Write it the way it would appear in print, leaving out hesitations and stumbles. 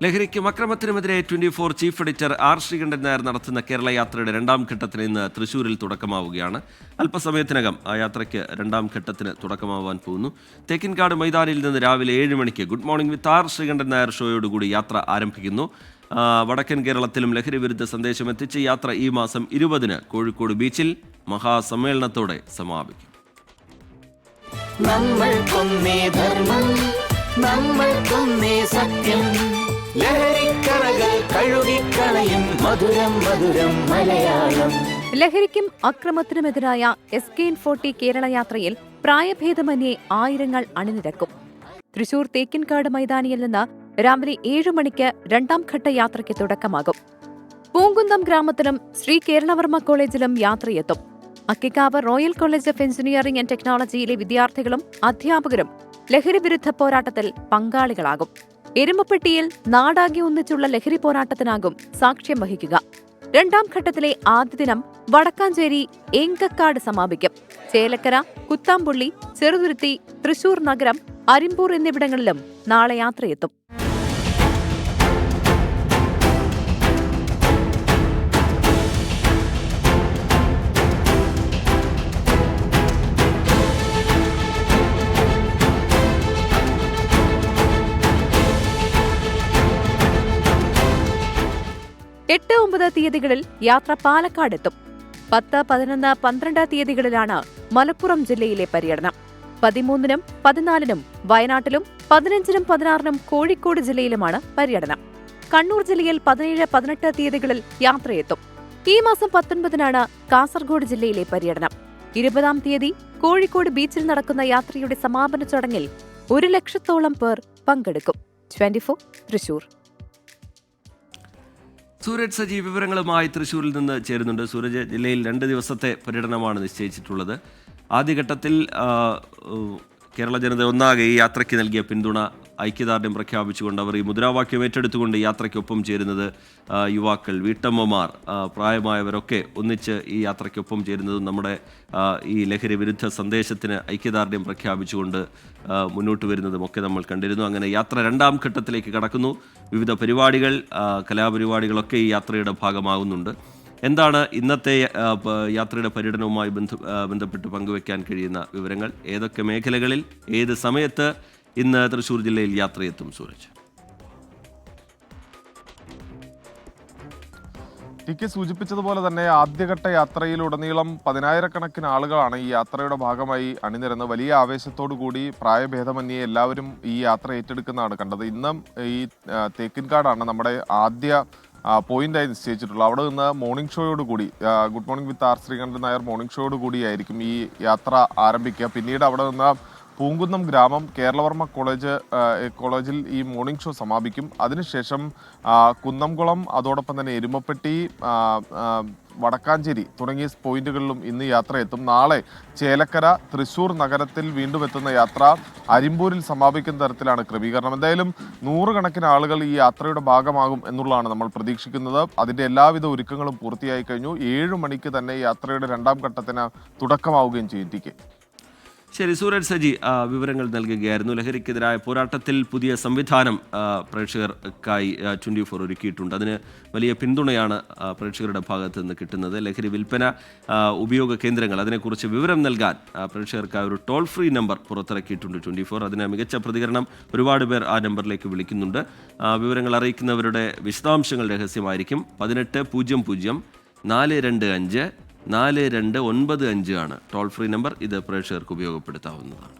ലഹരിക്കും അക്രമത്തിനുമെതിരെ 24 chief editor R Sreekandan Nair നടത്തുന്ന കേരള യാത്രയുടെ രണ്ടാം ഘട്ടത്തിന് ഇന്ന് തൃശൂരിൽ തുടക്കമാവുകയാണ്. അല്പസമയത്തിനകം ആ യാത്രയ്ക്ക് രണ്ടാം ഘട്ടത്തിന് തുടക്കമാവാൻ പോകുന്നു. തേക്കിൻകാട് മൈതാനിയിൽ നിന്ന് രാവിലെ 7 മണിക്ക് good morning with R Sreekandan Nair ഷോയോടുകൂടി യാത്ര ആരംഭിക്കുന്നു. വടക്കൻ കേരളത്തിലും ലഹരി വിരുദ്ധ സന്ദേശം എത്തിച്ച് യാത്ര ഈ മാസം 20-ന് കോഴിക്കോട് ബീച്ചിൽ മഹാസമ്മേളനത്തോടെ സമാപിക്കും. ലഹരിക്കും അക്രമത്തിനുമെതിരായ SK40 കേരള യാത്രയിൽ പ്രായഭേദമന്യേ ആയിരങ്ങൾ അണിനിരക്കും. തൃശൂർ തേക്കിൻകാട് മൈതാനിയിൽ നിന്ന് രാവിലെ 7 മണിക്ക് രണ്ടാം ഘട്ട യാത്രയ്ക്ക് തുടക്കമാകും. പൂങ്കുന്നം ഗ്രാമത്തിലും ശ്രീ കേരളവർമ്മ കോളേജിലും യാത്രയെത്തും. Akkikavu royal college of engineering and ടെക്നോളജിയിലെ വിദ്യാർത്ഥികളും അധ്യാപകരും ലഹരി വിരുദ്ധ പോരാട്ടത്തിൽ പങ്കാളികളാകും. എരുമപ്പെട്ടിയിൽ നാടാകെ ഒന്നിച്ചുള്ള ലഹരി പോരാട്ടത്തിനാകും സാക്ഷ്യം വഹിക്കുക. രണ്ടാം ഘട്ടത്തിലെ ആദ്യ ദിനം വടക്കാഞ്ചേരി ഏങ്കക്കാട് സമാപിക്കും. ചേലക്കര, കുത്താമ്പുള്ളി, ചെറുതുരുത്തി, തൃശൂർ നഗരം, അരിമ്പൂർ എന്നിവിടങ്ങളിലും നാളെ യാത്രയെത്തും. എട്ട്, 9 തീയതികളിൽ യാത്ര പാലക്കാടെത്തും. 10, 11, 12 തീയതികളിലാണ് മലപ്പുറം ജില്ലയിലെ പര്യടനം. 13-നും 14-നും വയനാട്ടിലും 15-നും 16-നും കോഴിക്കോട് ജില്ലയിലുമാണ് പര്യടനം. കണ്ണൂർ ജില്ലയിൽ 17, 18 തീയതികളിൽ യാത്രയെത്തും. ഈ മാസം 19-നാണ് കാസർഗോഡ് ജില്ലയിലെ പര്യടനം. 20-ാം തീയതി കോഴിക്കോട് ബീച്ചിൽ നടക്കുന്ന യാത്രയുടെ സമാപന ചടങ്ങിൽ 1 ലക്ഷത്തോളം പേർ പങ്കെടുക്കും. 24 തൃശൂർ. സൂരജ് സജി വിവരങ്ങളുമായി തൃശ്ശൂരിൽ നിന്ന് ചേരുന്നുണ്ട്. സൂരജ്, ജില്ലയിൽ 2 ദിവസത്തെ പര്യടനമാണ് നിശ്ചയിച്ചിട്ടുള്ളത്. ആദ്യഘട്ടത്തിൽ കേരള ജനത ഒന്നാകെ ഈ യാത്രയ്ക്ക് നൽകിയ പിന്തുണ, ഐക്യദാർഢ്യം പ്രഖ്യാപിച്ചുകൊണ്ട് അവർ ഈ മുദ്രാവാക്യം ഏറ്റെടുത്തുകൊണ്ട് യാത്രയ്ക്കൊപ്പം ചേരുന്നത്, യുവാക്കൾ, വീട്ടമ്മമാർ, പ്രായമായവരൊക്കെ ഒന്നിച്ച് ഈ യാത്രയ്ക്കൊപ്പം ചേരുന്നതും നമ്മുടെ ഈ ലഹരി വിരുദ്ധ സന്ദേശത്തിന് ഐക്യദാർഢ്യം പ്രഖ്യാപിച്ചുകൊണ്ട് മുന്നോട്ട് വരുന്നതും ഒക്കെ നമ്മൾ കണ്ടിരുന്നു. അങ്ങനെ യാത്ര രണ്ടാം ഘട്ടത്തിലേക്ക് കടക്കുന്നു. വിവിധ പരിപാടികൾ, കലാപരിപാടികളൊക്കെ ഈ യാത്രയുടെ ഭാഗമാകുന്നുണ്ട്. എന്താണ് ഇന്നത്തെ യാത്രയുടെ പര്യടനവുമായി ബന്ധപ്പെട്ട് പങ്കുവെക്കാൻ കഴിയുന്ന വിവരങ്ങൾ? ഏതൊക്കെ മേഖലകളിൽ ഏത് സമയത്ത് ഇന്ന് തൃശ്ശൂർ ജില്ലയിൽ യാത്രയെത്തും സൂരജ്? ടി.കെ സൂചിപ്പിച്ചതുപോലെ തന്നെ ആദ്യഘട്ട യാത്രയിലുടനീളം 10,000-കണക്കിന് ആളുകളാണ് ഈ യാത്രയുടെ ഭാഗമായി അണിനിരന്ന് വലിയ ആവേശത്തോടു കൂടി പ്രായഭേദമന്യേ എല്ലാവരും ഈ യാത്ര ഏറ്റെടുക്കുന്നതാണ് കണ്ടത്. ഇന്നും ഈ തേക്കിൻകാടാണ് നമ്മുടെ ആദ്യ പോയിന്റായി നിശ്ചയിച്ചിട്ടുള്ളത്. അവിടെ നിന്ന് മോർണിംഗ് ഷോയോട് കൂടി good morning with R Sreekandan Nair morning ഷോയോട് കൂടിയായിരിക്കും ഈ യാത്ര ആരംഭിക്കുക. പിന്നീട് അവിടെ നിന്ന് പൂങ്കുന്നം ഗ്രാമം കേരളവർമ്മ കോളേജിൽ ഈ മോർണിംഗ് ഷോ സമാപിക്കും. അതിനുശേഷം കുന്നംകുളം, അതോടൊപ്പം തന്നെ എരുമപ്പെട്ടി, വടക്കാഞ്ചേരി തുടങ്ങിയ പോയിന്റുകളിലും ഇന്ന് യാത്ര എത്തും. നാളെ ചേലക്കര, തൃശൂർ നഗരത്തിൽ വീണ്ടും എത്തുന്ന യാത്ര അരിമ്പൂരിൽ സമാപിക്കുന്ന തരത്തിലാണ് ക്രമീകരണം. എന്തായാലും 100 കണക്കിന് ആളുകൾ ഈ യാത്രയുടെ ഭാഗമാകും എന്നുള്ളതാണ് നമ്മൾ പ്രതീക്ഷിക്കുന്നത്. അതിൻ്റെ എല്ലാവിധ ഒരുക്കങ്ങളും പൂർത്തിയായി കഴിഞ്ഞു. 7 മണിക്ക് തന്നെ യാത്രയുടെ രണ്ടാം ഘട്ടത്തിന് തുടക്കമാവുകയും ചെയ്യും. ടി.കെ. ശരി, സൂരജ് സജി വിവരങ്ങൾ നൽകുകയായിരുന്നു. ലഹരിക്കെതിരായ പോരാട്ടത്തിൽ പുതിയ സംവിധാനം പ്രേക്ഷകർക്കായി 24 ഒരുക്കിയിട്ടുണ്ട്. അതിന് വലിയ പിന്തുണയാണ് പ്രേക്ഷകരുടെ ഭാഗത്ത് നിന്ന് കിട്ടുന്നത്. ലഹരി വിൽപ്പന, ഉപയോഗ കേന്ദ്രങ്ങൾ, അതിനെക്കുറിച്ച് വിവരം നൽകാൻ പ്രേക്ഷകർക്കായി ഒരു ടോൾ ഫ്രീ നമ്പർ പുറത്തിറക്കിയിട്ടുണ്ട് 24. അതിന് മികച്ച പ്രതികരണം ഒരുപാട് പേർ ആ നമ്പറിലേക്ക് വിളിക്കുന്നുണ്ട്. വിവരങ്ങൾ അറിയിക്കുന്നവരുടെ വിശദാംശങ്ങൾ രഹസ്യമായിരിക്കും. 1800 425 4295 ആണ് ടോൾ ഫ്രീ നമ്പർ. ഇത് പ്രേക്ഷകർക്ക് ഉപയോഗപ്പെടുത്താവുന്നതാണ്.